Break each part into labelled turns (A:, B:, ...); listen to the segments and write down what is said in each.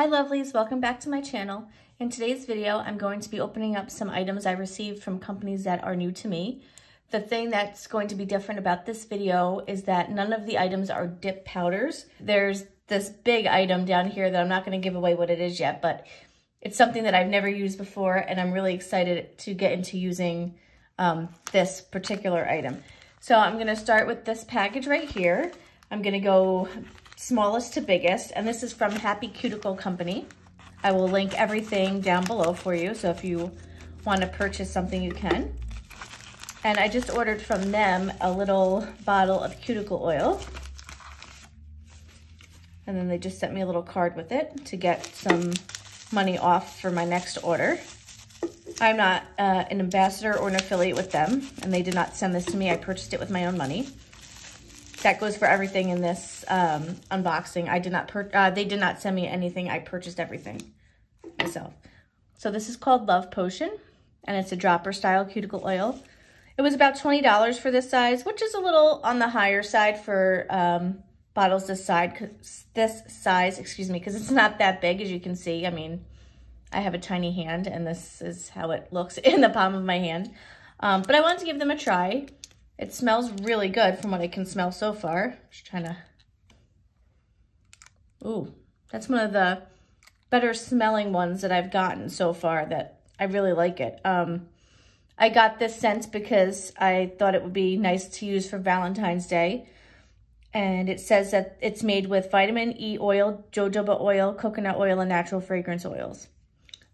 A: Hi lovelies, welcome back to my channel. In today's video, I'm going to be opening up some items I received from companies that are new to me. The thing that's going to be different about this video is that none of the items are dip powders. There's this big item down here that I'm not going to give away what it is yet, but it's something that I've never used before and I'm really excited to get into using this particular item. So I'm going to start with this package right here. I'm going to go smallest to biggest, and this is from Happy Cuticle Company. I will link everything down below for you, so if you want to purchase something, you can. And I just ordered from them a little bottle of cuticle oil. And then they just sent me a little card with it to get some money off for my next order. I'm not an ambassador or an affiliate with them, and they did not send this to me. I purchased it with my own money. That goes for everything in this unboxing. They did not send me anything. I purchased everything myself. So this is called Love Potion, and it's a dropper style cuticle oil. It was about $20 for this size, which is a little on the higher side for bottles this size, because it's not that big, as you can see. I mean, I have a tiny hand, and this is how it looks in the palm of my hand. But I wanted to give them a try. It smells really good from what I can smell so far. Just trying to... Ooh, that's one of the better smelling ones that I've gotten so far, that I really like it. I got this scent because I thought it would be nice to use for Valentine's Day. And it says that it's made with vitamin E oil, jojoba oil, coconut oil, and natural fragrance oils.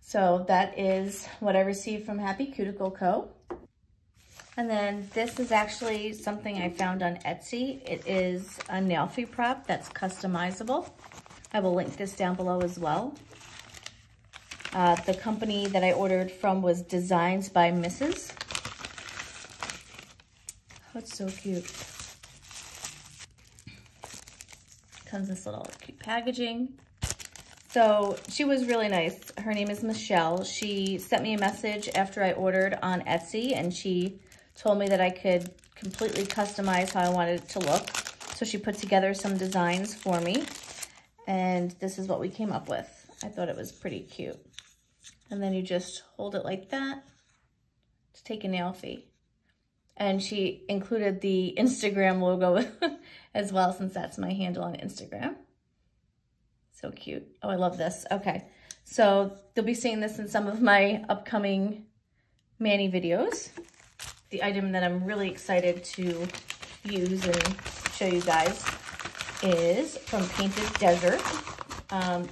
A: So that is what I received from Happy Cuticle Co. And then this is actually something I found on Etsy. It is a Nailfie prop that's customizable. I will link this down below as well. The company that I ordered from was Designs by Mrs. Oh, it's so cute. Comes in this little cute packaging. So she was really nice. Her name is Michelle. She sent me a message after I ordered on Etsy, and she told me that I could completely customize how I wanted it to look. So she put together some designs for me, and this is what we came up with. I thought it was pretty cute. And then you just hold it like that to take a Nailfie. And she included the Instagram logo as well, since that's my handle on Instagram. So cute. Oh, I love this. Okay, so you'll be seeing this in some of my upcoming mani videos. The item that I'm really excited to use and show you guys is from Painteddesert.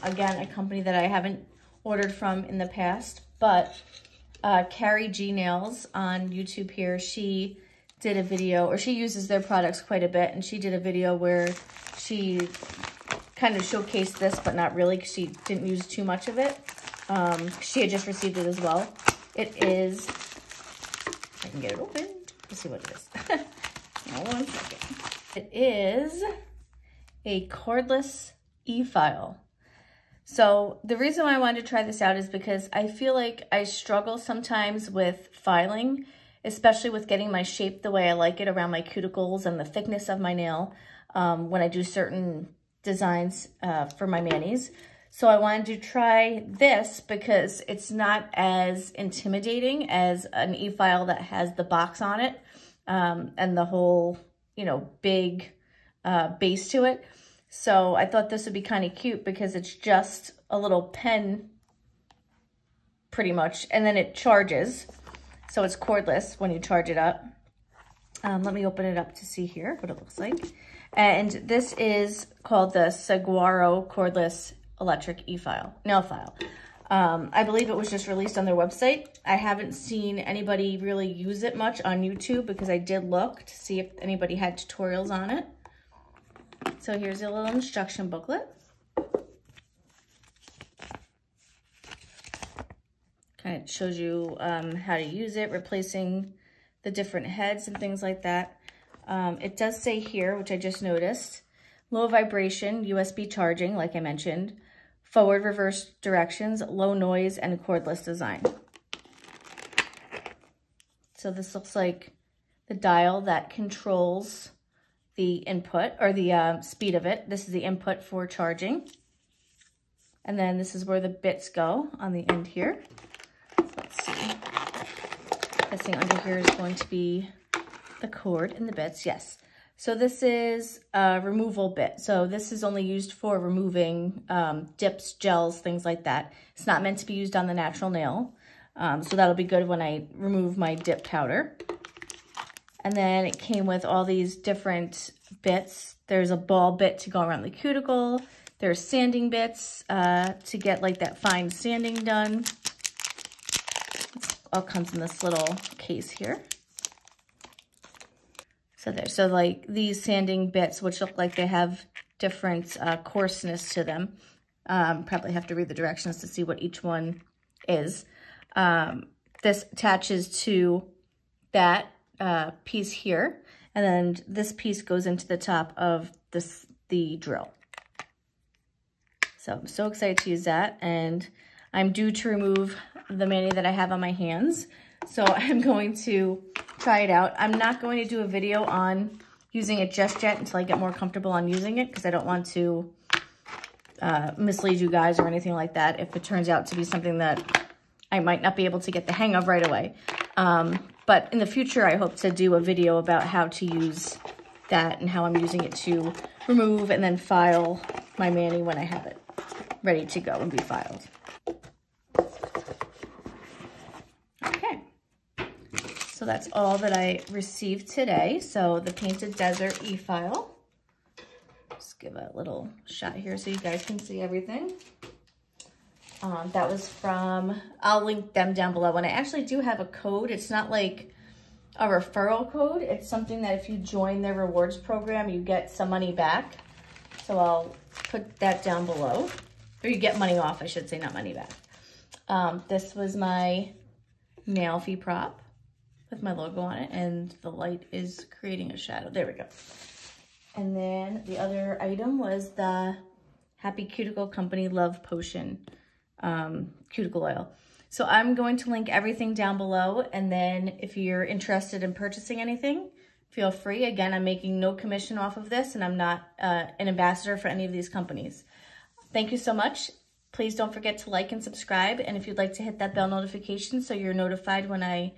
A: Again, a company that I haven't ordered from in the past, but Carrie G Nails on YouTube here, she did a video, or she uses their products quite a bit, and she did a video where she kind of showcased this, but not really, because she didn't use too much of it. She had just received it as well. It is... I can get it open. Let's see what it is. Now, 1 second. It is a cordless e-file. So the reason why I wanted to try this out is because I feel like I struggle sometimes with filing, especially with getting my shape the way I like it around my cuticles and the thickness of my nail when I do certain designs for my manis. So I wanted to try this because it's not as intimidating as an e-file that has the box on it and the whole, big base to it. So I thought this would be kind of cute because it's just a little pen pretty much, and then it charges. So it's cordless when you charge it up. Let me open it up to see here what it looks like. And this is called the Saguro cordless electric nail file. I believe it was just released on their website. I haven't seen anybody really use it much on YouTube because I did look to see if anybody had tutorials on it. So here's a little instruction booklet. Kind of shows you how to use it, replacing the different heads and things like that. It does say here, which I just noticed, low vibration, USB charging, like I mentioned, forward, reverse directions, low noise, and cordless design. So this looks like the dial that controls the input, or the speed of it. This is the input for charging. And then this is where the bits go on the end here. So let's see. This thing under here is going to be the cord and the bits, yes. So this is a removal bit. So this is only used for removing dips, gels, things like that. It's not meant to be used on the natural nail. So that'll be good when I remove my dip powder. And then it came with all these different bits. There's a ball bit to go around the cuticle. There's sanding bits to get like that fine sanding done. It all comes in this little case here. So like these sanding bits, which look like they have different coarseness to them. Probably have to read the directions to see what each one is. This attaches to that piece here, and then this piece goes into the top of the drill. So I'm so excited to use that, and I'm due to remove the mani that I have on my hands. So I'm going to try it out. I'm not going to do a video on using it just yet until I get more comfortable on using it, because I don't want to mislead you guys or anything like that if it turns out to be something that I might not be able to get the hang of right away. But in the future, I hope to do a video about how to use that and how I'm using it to remove and then file my mani when I have it ready to go and be filed. Okay, so that's all that I received today. So the Painted Desert e-file. Just give a little shot here so you guys can see everything. That was from, I'll link them down below. And I actually do have a code. It's not like a referral code. It's something that if you join their rewards program, you get some money back. So I'll put that down below. Or you get money off, I should say, not money back. This was my Nailfie prop with my logo on it. And the light is creating a shadow. There we go. And then the other item was the Happy Cuticle Company Love Potion cuticle oil. So I'm going to link everything down below, and then if you're interested in purchasing anything, feel free. Again, I'm making no commission off of this, and I'm not an ambassador for any of these companies. Thank you so much. Please don't forget to like and subscribe, and if you'd like to hit that bell notification so you're notified when I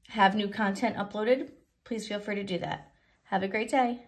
A: have new content uploaded, please feel free to do that. Have a great day.